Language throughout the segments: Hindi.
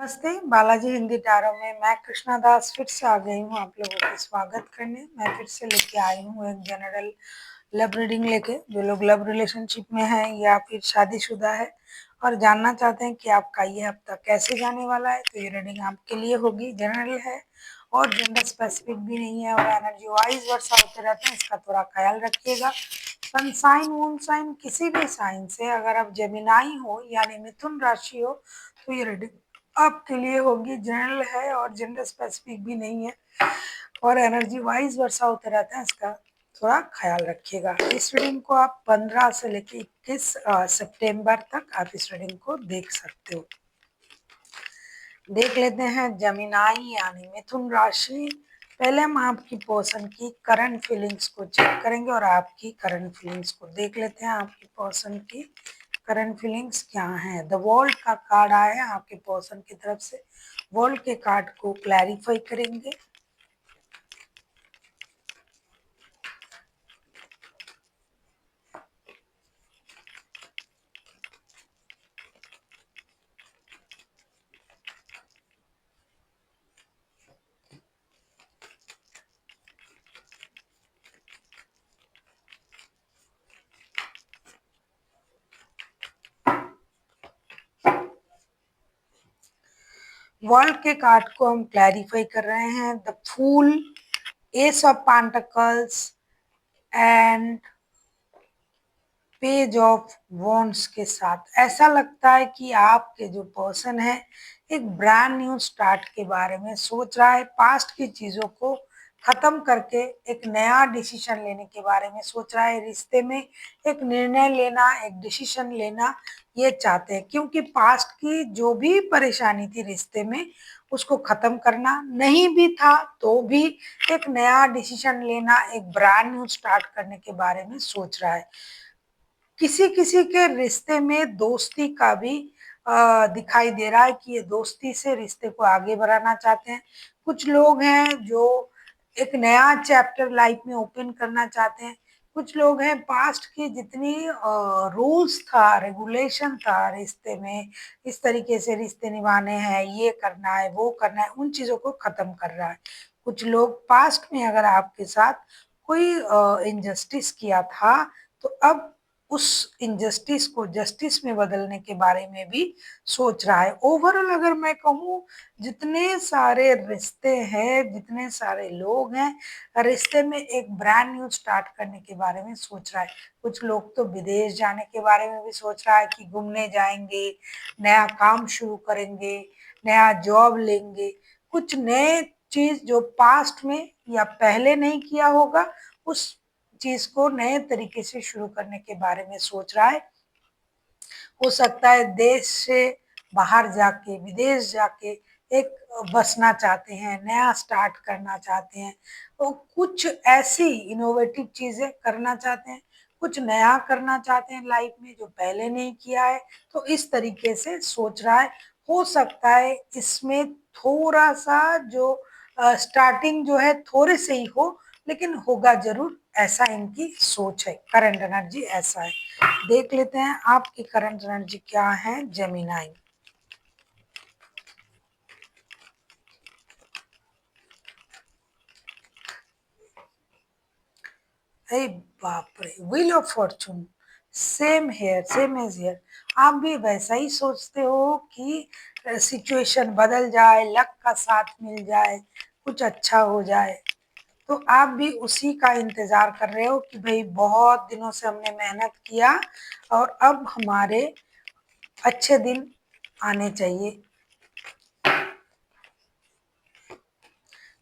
नमस्ते, बालाजी हिंदी टैरो में मैं कृष्णा दास फिर से आ गई हूँ आप लोगों का स्वागत करने। मैं फिर से लेके आई हूँ एक जनरल लव रीडिंग लेके। जो लोग लव रिलेशनशिप में हैं या फिर शादीशुदा है और जानना चाहते हैं कि आपका ये हफ्ता कैसे जाने वाला है, तो ये रीडिंग आपके लिए होगी। जनरल है और जेंडर स्पेसिफिक भी नहीं है और एनर्जी वाइज वर्षा होते रहते हैं, इसका थोड़ा ख्याल रखिएगा। सन साइन मून साइन किसी भी साइन से अगर आप जेमिनाई हो यानी मिथुन राशि हो तो ये रीडिंग आपके लिए होगी। जनरल है और जेंडर स्पेसिफिक भी नहीं है और एनर्जी वाइज वर्षा होते रहता है, इसका थोड़ा ख्याल रखिएगा। इस रीडिंग को आप 15 से लेकर 21 सितंबर तक आप इस रीडिंग को देख सकते हो। देख लेते हैं जेमिनाई यानी मिथुन राशि। पहले हम आपकी पर्सन की करंट फीलिंग्स को चेक करेंगे और आपकी करंट फीलिंग्स को देख लेते हैं। आपकी पर्सन की करंट फीलिंग्स क्या है। द वर्ल्ड का कार्ड आया है आपके पर्सन की तरफ से। वर्ल्ड के कार्ड को क्लैरिफाई करेंगे। वर्ल्ड के कार्ड को हम क्लैरिफाई कर रहे हैं। The fool, ace of pentacles and page of wands के साथ ऐसा लगता है कि आपके जो पर्सन है एक ब्रांड न्यू स्टार्ट के बारे में सोच रहा है। पास्ट की चीजों को खत्म करके एक नया डिसीजन लेने के बारे में सोच रहा है। रिश्ते में एक निर्णय लेना, एक डिसीजन लेना ये चाहते हैं, क्योंकि पास्ट की जो भी परेशानी थी रिश्ते में उसको खत्म करना, नहीं भी था तो भी एक नया डिसीजन लेना, एक ब्रांड न्यू स्टार्ट करने के बारे में सोच रहा है। किसी किसी के रिश्ते में दोस्ती का भी दिखाई दे रहा है कि ये दोस्ती से रिश्ते को आगे बढ़ाना चाहते हैं। कुछ लोग हैं जो एक नया चैप्टर लाइफ में ओपन करना चाहते हैं। कुछ लोग हैं पास्ट की जितनी रूल्स था, रेगुलेशन था रिश्ते में, इस तरीके से रिश्ते निभाने हैं, ये करना है, वो करना है, उन चीजों को खत्म कर रहा है। कुछ लोग पास्ट में अगर आपके साथ कोई इनजस्टिस किया था तो अब उस इनजस्टिस को जस्टिस में बदलने के बारे में भी सोच रहा है। ओवरऑल अगर मैं कहूँ, जितने सारे रिश्ते हैं, जितने सारे लोग हैं, रिश्ते में एक ब्रांड न्यू स्टार्ट करने के बारे में सोच रहा है। कुछ लोग तो विदेश जाने के बारे में भी सोच रहा है कि घूमने जाएंगे, नया काम शुरू करेंगे, नया जॉब लेंगे। कुछ नए चीज जो पास्ट में या पहले नहीं किया होगा उस चीज को नए तरीके से शुरू करने के बारे में सोच रहा है। हो सकता है देश से बाहर जाके, विदेश जाके एक बसना चाहते हैं, नया स्टार्ट करना चाहते हैं, तो कुछ ऐसी इनोवेटिव चीजें करना चाहते हैं, कुछ नया करना चाहते हैं लाइफ में जो पहले नहीं किया है, तो इस तरीके से सोच रहा है। हो सकता है इसमें थोड़ा सा जो स्टार्टिंग जो है थोड़े से ही हो, लेकिन होगा जरूर, ऐसा इनकी सोच है। करंट एनर्जी ऐसा है। देख लेते हैं आपकी करंट एनर्जी क्या है जेमिनाई। अरे बाप रे, wheel of fortune. Same here, same age here. आप भी वैसा ही सोचते हो कि सिचुएशन बदल जाए, लक का साथ मिल जाए, कुछ अच्छा हो जाए, तो आप भी उसी का इंतजार कर रहे हो कि भाई बहुत दिनों से हमने मेहनत किया और अब हमारे अच्छे दिन आने चाहिए।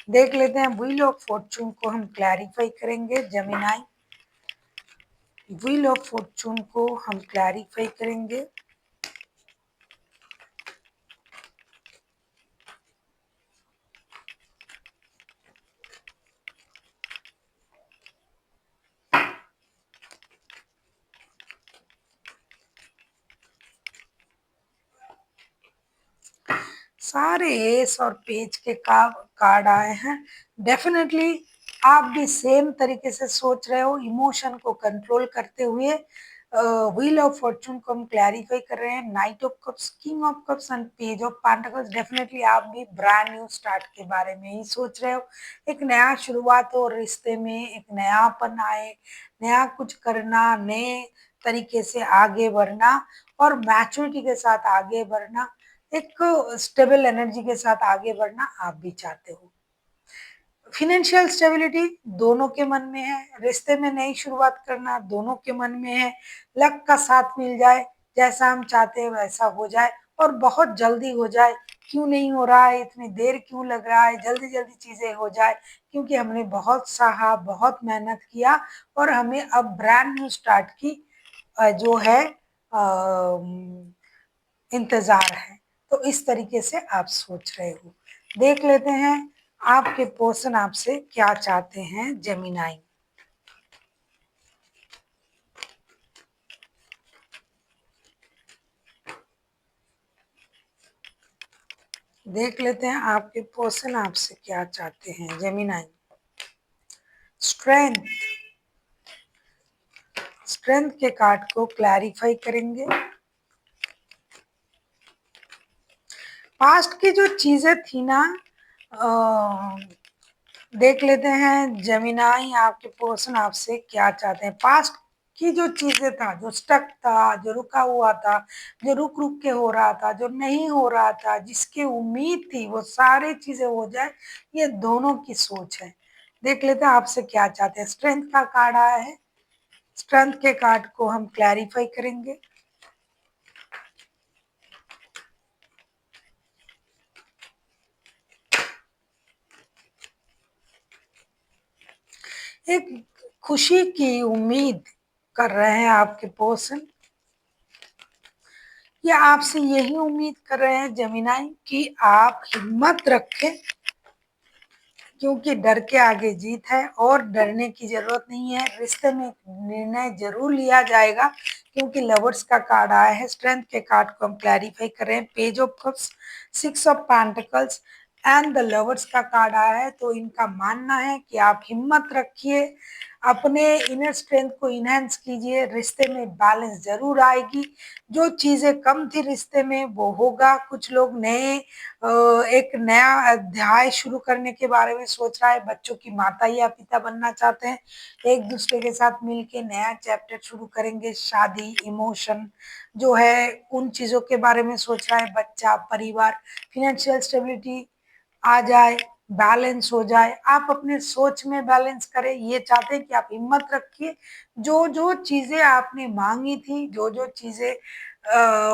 देख लेते हैं व्हील ऑफ फॉर्चून को हम क्लैरिफाई करेंगे जेमिनाई। व्हील ऑफ फॉर्चून को हम क्लैरिफाई करेंगे। सारे एस और पेज के कार्ड आए हैं। डेफिनेटली आप भी सेम तरीके से सोच रहे हो, इमोशन को कंट्रोल करते हुए व्हील ऑफ फॉर्चून को हम क्लैरिफाई कर रहे हैं, night of cups, king of cups and page of pentacles. Definitely आप भी ब्रांड न्यू स्टार्ट के बारे में ही सोच रहे हो, एक नया शुरुआत हो रिश्ते में, एक नयापन आए, नया कुछ करना, नए तरीके से आगे बढ़ना और मैच्योरिटी के साथ आगे बढ़ना, एक स्टेबल एनर्जी के साथ आगे बढ़ना आप भी चाहते हो। फिनेंशियल स्टेबिलिटी दोनों के मन में है, रिश्ते में नई शुरुआत करना दोनों के मन में है, लक का साथ मिल जाए, जैसा हम चाहते हैं वैसा हो जाए और बहुत जल्दी हो जाए। क्यों नहीं हो रहा है, इतनी देर क्यों लग रहा है, जल्दी जल्दी चीजें हो जाए, क्योंकि हमने बहुत सहा, बहुत मेहनत किया और हमें अब ब्रांड न्यू स्टार्ट की जो है इंतजार है। तो इस तरीके से आप सोच रहे हो। देख लेते हैं आपके पर्सन आपसे क्या चाहते हैं, जेमिनाई। देख लेते हैं आपके पर्सन आपसे क्या चाहते हैं, जेमिनाई। स्ट्रेंथ, स्ट्रेंथ के कार्ड को क्लैरिफाई करेंगे। पास्ट की जो चीजें थी ना, देख लेते हैं जेमिनाई आपके पर्सन आपसे क्या चाहते हैं। पास्ट की जो चीजें था, जो स्टक था, जो रुका हुआ था, जो रुक रुक के हो रहा था, जो नहीं हो रहा था, जिसकी उम्मीद थी वो सारी चीजें हो जाए, ये दोनों की सोच है। देख लेते हैं आपसे क्या चाहते हैं। स्ट्रेंथ का कार्ड आया है, स्ट्रेंथ के कार्ड को हम क्लैरिफाई करेंगे। एक खुशी की उम्मीद कर रहे हैं आपके पर्सन, या आपसे यही उम्मीद कर रहे हैं जेमिनाई कि आप हिम्मत रखें, क्योंकि डर के आगे जीत है और डरने की जरूरत नहीं है। रिश्ते में निर्णय जरूर लिया जाएगा, क्योंकि लवर्स का कार्ड आया है। स्ट्रेंथ के कार्ड को हम क्लैरिफाई कर रहे हैं, page of cups, six of pentacles and the lovers का कार्ड आया है। तो इनका मानना है कि आप हिम्मत रखिए, अपने इनर स्ट्रेंथ को इनहेंस कीजिए, रिश्ते में बैलेंस जरूर आएगी। जो चीजें कम थी रिश्ते में वो होगा। कुछ लोग नए एक नया अध्याय शुरू करने के बारे में सोच रहा है, बच्चों की माता या पिता बनना चाहते हैं, एक दूसरे के साथ मिलके नया चैप्टर शुरू करेंगे। शादी, इमोशन जो है उन चीजों के बारे में सोच रहा है, बच्चा, परिवार, फिनेंशियल स्टेबिलिटी आ जाए, बैलेंस हो जाए। आप अपने सोच में बैलेंस करें, ये चाहते हैं कि आप हिम्मत रखिए। जो जो चीजें आपने मांगी थी, जो जो चीजें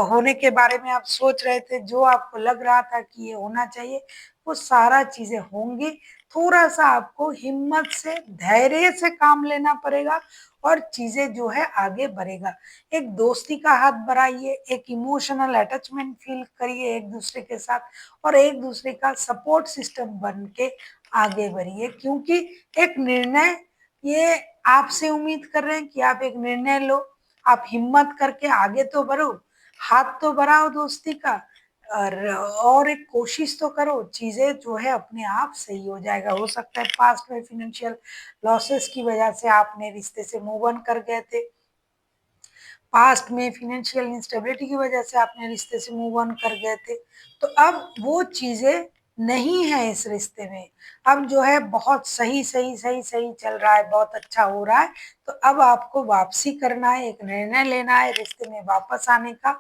होने के बारे में आप सोच रहे थे, जो आपको लग रहा था कि ये होना चाहिए, वो सारा चीजें होंगी। थोड़ा सा आपको हिम्मत से, धैर्य से काम लेना पड़ेगा और चीजें जो है आगे बढ़ेगा। एक दोस्ती का हाथ बढ़ाइए, एक इमोशनल अटैचमेंट फील करिए एक दूसरे के साथ और एक दूसरे का सपोर्ट सिस्टम बन के आगे बढ़िए, क्योंकि एक निर्णय ये आपसे उम्मीद कर रहे हैं कि आप एक निर्णय लो, आप हिम्मत करके आगे तो बढ़ो, हाथ तो बढ़ाओ दोस्ती का, और एक कोशिश तो करो, चीजें जो है अपने आप सही हो जाएगा। हो सकता है पास्ट में फिनेंशियल लॉसेस की वजह से आपने रिश्ते से मूव ऑन कर गए थे, पास्ट में फिनेंशियल इंस्टेबिलिटी की वजह से आपने रिश्ते से मूव ऑन कर गए थे, तो अब वो चीजें नहीं है इस रिश्ते में। अब जो है बहुत सही सही सही सही चल रहा है, बहुत अच्छा हो रहा है। तो अब आपको वापसी करना है, एक निर्णय लेना है रिश्ते में वापस आने का।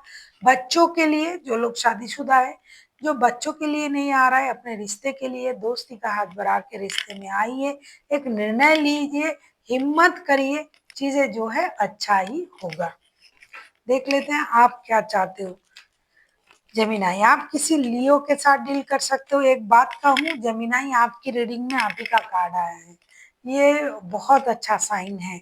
बच्चों के लिए, जो लोग शादीशुदा है, जो बच्चों के लिए नहीं आ रहा है, अपने रिश्ते के लिए दोस्ती का हाथ बढ़ा के रिश्ते में आइए, एक निर्णय लीजिए, हिम्मत करिए, चीजें जो है अच्छा ही होगा। देख लेते हैं आप क्या चाहते हो, जेमिनाई। आप किसी लियो के साथ डील कर सकते हो। एक बात कहूँ जेमिनाई, आपकी रीडिंग में आप ही का कार्ड आया है, ये बहुत अच्छा साइन है।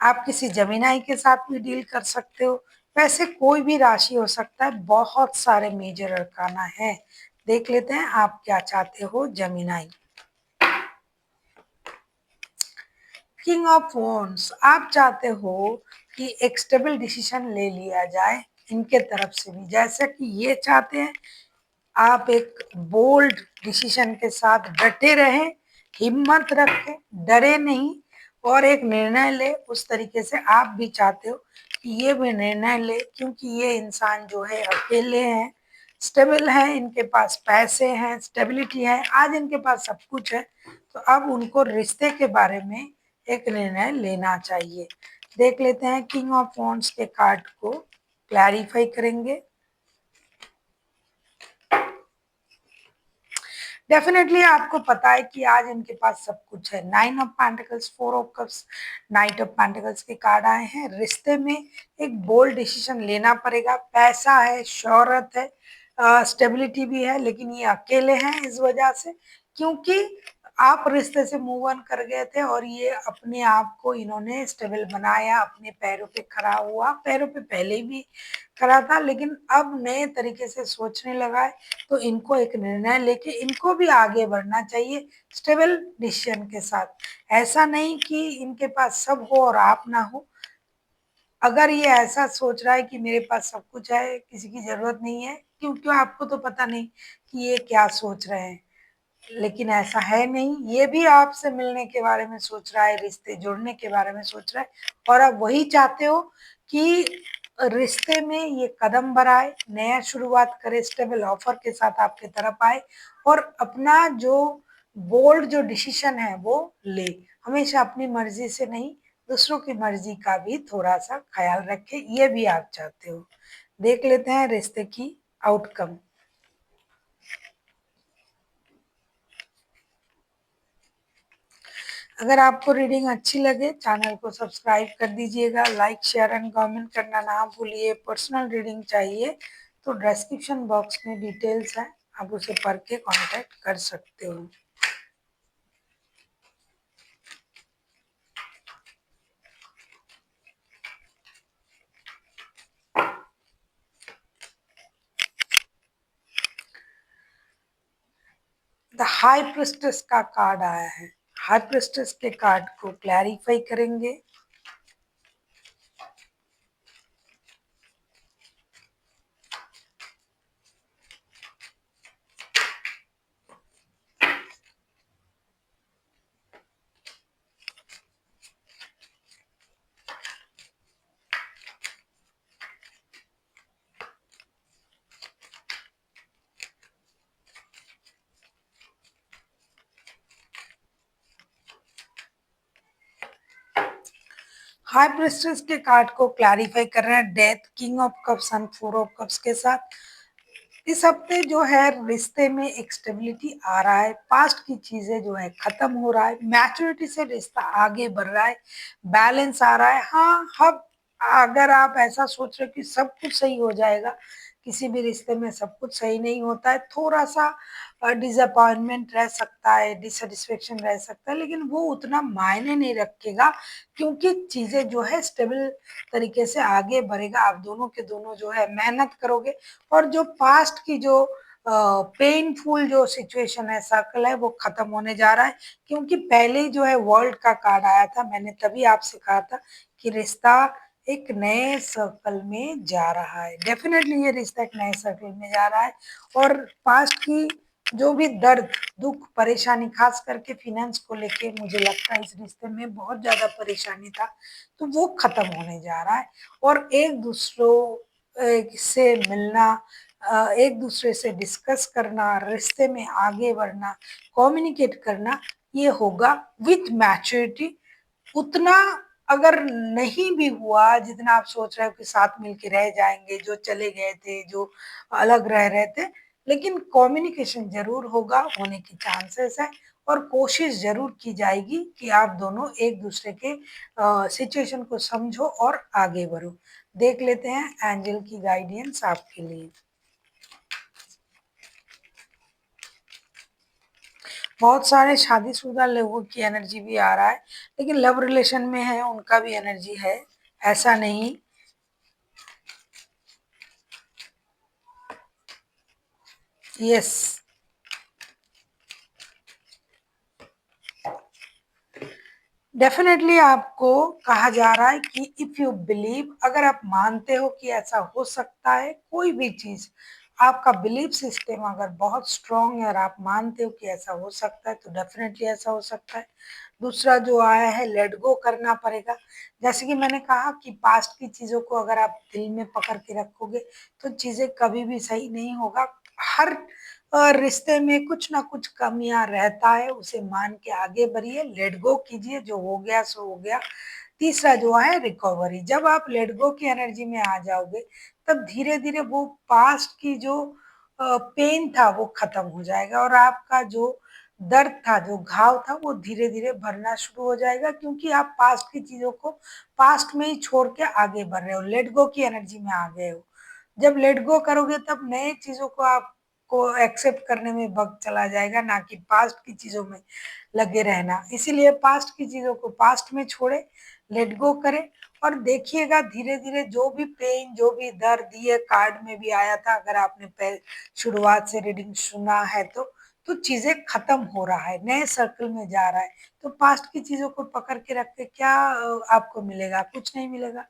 आप किसी जेमिनाई के साथ भी डील कर सकते हो, वैसे कोई भी राशि हो सकता है, बहुत सारे मेजर अरकाना है। देख लेते हैं आप क्या चाहते हो, जेमिनाई। किंग ऑफ वॉन्ड्स, आप चाहते हो कि एक स्टेबल डिसीजन ले लिया जाए इनके तरफ से भी, जैसे कि ये चाहते हैं आप एक बोल्ड डिसीजन के साथ डटे रहें, हिम्मत रखें, डरे नहीं और एक निर्णय ले, उस तरीके से आप भी चाहते हो कि ये भी निर्णय ले, क्योंकि ये इंसान जो है अकेले हैं, स्टेबल है, इनके पास पैसे हैं, स्टेबिलिटी है, आज इनके पास सब कुछ है, तो अब उनको रिश्ते के बारे में एक निर्णय लेना चाहिए। देख लेते हैं किंग ऑफ वॉन्ड्स के कार्ड को क्लैरिफाई करेंगे। डेफिनेटली आपको पता है कि आज इनके पास सब कुछ है। 9 of pentacles, 4 of cups, night of pentacles के कार्ड आए हैं। रिश्ते में एक बोल्ड डिसीजन लेना पड़ेगा। पैसा है, शोहरत है, स्टेबिलिटी भी है, लेकिन ये अकेले हैं इस वजह से, क्योंकि आप रिश्ते से मूव ऑन कर गए थे और ये अपने आप को इन्होंने स्टेबल बनाया, अपने पैरों पे खड़ा हुआ। पैरों पे पहले भी खड़ा था, लेकिन अब नए तरीके से सोचने लगा है। तो इनको एक निर्णय लेके इनको भी आगे बढ़ना चाहिए स्टेबल डिसीजन के साथ। ऐसा नहीं कि इनके पास सब हो और आप ना हो। अगर ये ऐसा सोच रहा है कि मेरे पास सब कुछ है, किसी की जरूरत नहीं है, क्योंकि आपको तो पता नहीं कि ये क्या सोच रहे हैं, लेकिन ऐसा है नहीं। ये भी आपसे मिलने के बारे में सोच रहा है, रिश्ते जोड़ने के बारे में सोच रहा है, और आप वही चाहते हो कि रिश्ते में ये कदम बढ़ाए, नया शुरुआत करे, स्टेबल ऑफर के साथ आपके तरफ आए और अपना जो बोल्ड जो डिसीजन है वो ले। हमेशा अपनी मर्जी से नहीं, दूसरों की मर्जी का भी थोड़ा सा ख्याल रखे, ये भी आप चाहते हो। देख लेते हैं रिश्ते की आउटकम। अगर आपको रीडिंग अच्छी लगे, चैनल को सब्सक्राइब कर दीजिएगा, लाइक शेयर एंड कमेंट करना ना भूलिए। पर्सनल रीडिंग चाहिए तो डिस्क्रिप्शन बॉक्स में डिटेल्स है, आप उसे पढ़ के कांटेक्ट कर सकते हो। द हाई प्रिस्टेस का कार्ड आया है। हाई प्रिस्टेस के कार्ड को क्लैरिफाई करेंगे। हाई प्रिस्टेस के कार्ड को क्लैरिफाई कर रहे हैं death, king of cups and 4 of cups के साथ। इस हफ्ते जो है रिश्ते में एक स्टेबिलिटी आ रहा है, पास्ट की चीजें जो है खत्म हो रहा है, मैच्योरिटी से रिश्ता आगे बढ़ रहा है, बैलेंस आ रहा है। हाँ, अब अगर आप ऐसा सोच रहे हो कि सब कुछ सही हो जाएगा, किसी भी रिश्ते में सब कुछ सही नहीं होता है, थोड़ा सा डिसअपॉइंटमेंट रह सकता है, डिससेटिस्फेक्शन रह सकता है, लेकिन वो उतना मायने नहीं रखेगा, क्योंकि चीजें जो है स्टेबल तरीके से आगे बढ़ेगा। आप दोनों के दोनों जो है मेहनत करोगे, और जो पास्ट की जो पेनफुल जो सिचुएशन है, सर्कल है, वो खत्म होने जा रहा है। क्योंकि पहले ही जो है वर्ल्ड का कार्ड आया था, मैंने तभी आपसे कहा था कि रिश्ता एक नए सर्कल में जा रहा है। डेफिनेटली ये रिश्ता एक नए सर्कल में जा रहा है, और पास्ट की जो भी दर्द, दुख, परेशानी, खास करके फिनेंस को लेके मुझे लगता है इस रिश्ते में बहुत ज्यादा परेशानी था, तो वो खत्म होने जा रहा है। और एक दूसरों से मिलना, एक दूसरे से डिस्कस करना, रिश्ते में आगे बढ़ना, कम्युनिकेट करना, ये होगा विथ मैच्योरिटी। उतना अगर नहीं भी हुआ जितना आप सोच रहे हो कि साथ मिलके रह जाएंगे, जो चले गए थे, जो अलग रह रहे थे, लेकिन कम्युनिकेशन जरूर होगा, होने की चांसेस है, और कोशिश जरूर की जाएगी कि आप दोनों एक दूसरे के सिचुएशन को समझो और आगे बढ़ो। देख लेते हैं एंजल की गाइडेंस आपके लिए। बहुत सारे शादीशुदा लोगों की एनर्जी भी आ रहा है, लेकिन लव रिलेशन में है उनका भी एनर्जी है, ऐसा नहीं। यस, डेफिनेटली आपको कहा जा रहा है कि इफ यू बिलीव, अगर आप मानते हो कि ऐसा हो सकता है, कोई भी चीज आपका बिलीफ सिस्टम अगर बहुत स्ट्रांग है और आप मानते हो कि ऐसा हो सकता है तो डेफिनेटली ऐसा हो सकता है। दूसरा जो आया है, लेट गो करना पड़ेगा। जैसे कि मैंने कहा कि पास्ट की चीजों को अगर आप दिल में पकड़ के रखोगे तो चीजें कभी भी सही नहीं होगा। हर रिश्ते में कुछ ना कुछ कमियां रहता है, उसे मान के आगे बढ़िए, लेट गो कीजिए, जो हो गया सो हो गया। तीसरा जो है रिकवरी, जब आप लेट गो की एनर्जी में आ जाओगे तब धीरे धीरे वो पास्ट की जो पेन था वो खत्म हो जाएगा और आपका जो दर्द था, जो घाव था, वो धीरे धीरे भरना शुरू हो जाएगा, क्योंकि आप पास्ट की चीजों को पास्ट में ही छोड़ के आगे बढ़ रहे हो, लेट गो की एनर्जी में आ गए हो। जब लेट गो करोगे तब नए चीजों को आपको एक्सेप्ट करने में वक्त चला जाएगा, ना कि पास्ट की चीजों में लगे रहना। इसीलिए पास्ट की चीजों को पास्ट में छोड़े, लेट गो करें और देखिएगा धीरे धीरे जो भी पेन, जो भी दर्द, ये कार्ड में भी आया था, अगर आपने शुरुआत से रीडिंग सुना है तो चीजें खत्म हो रहा है, नए सर्कल में जा रहा है। तो पास्ट की चीजों को पकड़ के रख के क्या आपको मिलेगा? कुछ नहीं मिलेगा।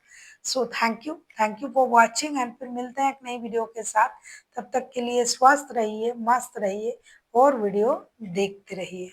So thank you for watching and फिर मिलते हैं एक नई वीडियो के साथ। तब तक के लिए स्वस्थ रहिए, मस्त रहिए और वीडियो देखते रहिए।